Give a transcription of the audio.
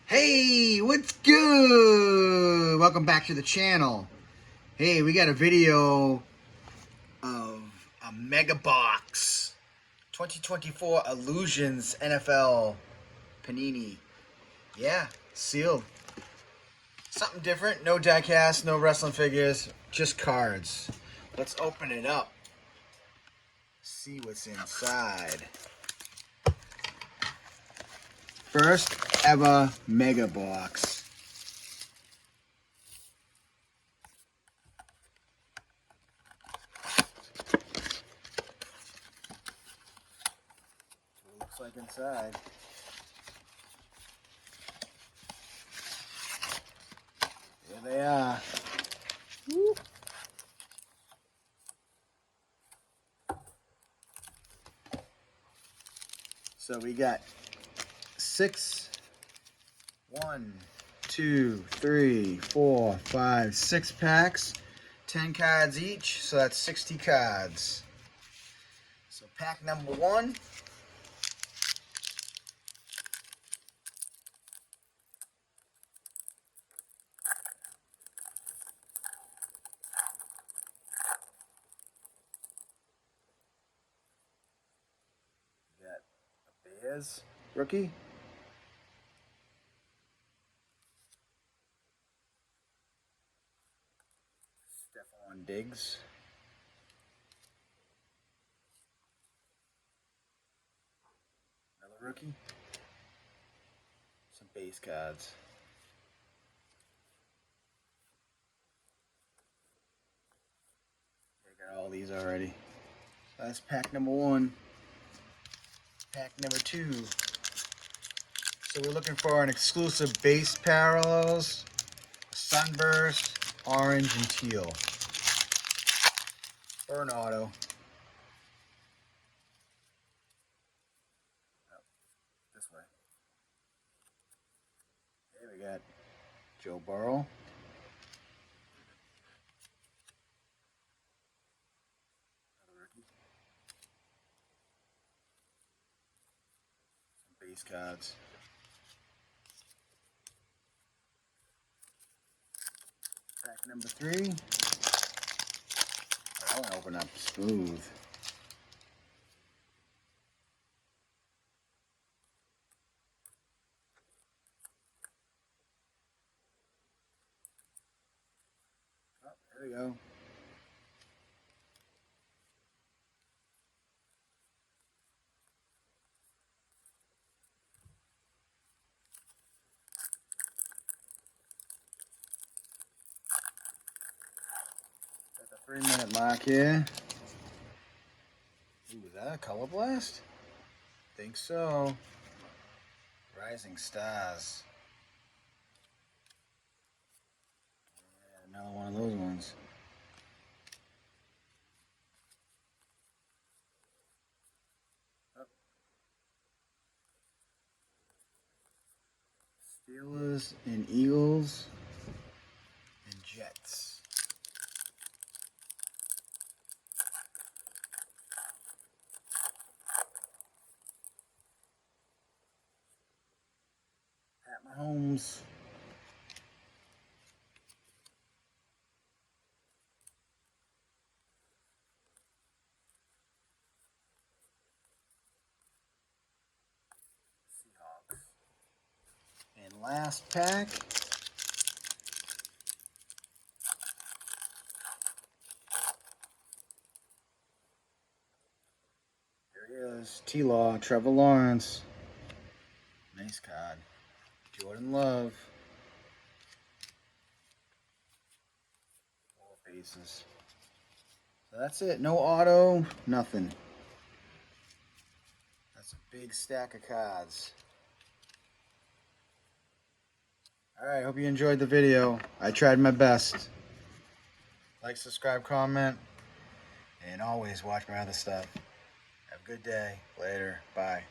Hey, what's good? Welcome back to the channel. Hey, we got a video of a Mega Box 2024 Illusions NFL Panini. Yeah, sealed. Something different. No diecast, no wrestling figures, just cards. Let's open it up. See what's inside. First ever Mega Box. Looks like inside. Here they are. Woo. So we got 6, 1, 2, 3, 4, 5, 6 packs, 10 cards each, so that's 60 cards. So pack number 1. Got a Bears rookie. Stephon Diggs. Another rookie. Some base cards. I got all these already. So that's pack number 1. Pack number 2. So we're looking for an exclusive base parallels, sunburst, orange, and teal. Or an auto. Oh, this way. Here we got Joe Burrow. Another rookie. Some base cards. Pack number 3. I want to open up smooth. Oh, there we go. Got the 3-minute mark here. Ooh, was that a color blast? Think so. Rising Stars. Yeah, another one of those ones. Oh. Steelers and Eagles and Jets. Pat Mahomes. Seahawks. And last pack. There he is. T-Law, Trevor Lawrence. Nice card. Jordan Love. 4 bases. So that's it. No auto, nothing. That's a big stack of cards. Alright, hope you enjoyed the video. I tried my best. Like, subscribe, comment, and always watch my other stuff. Have a good day. Later. Bye.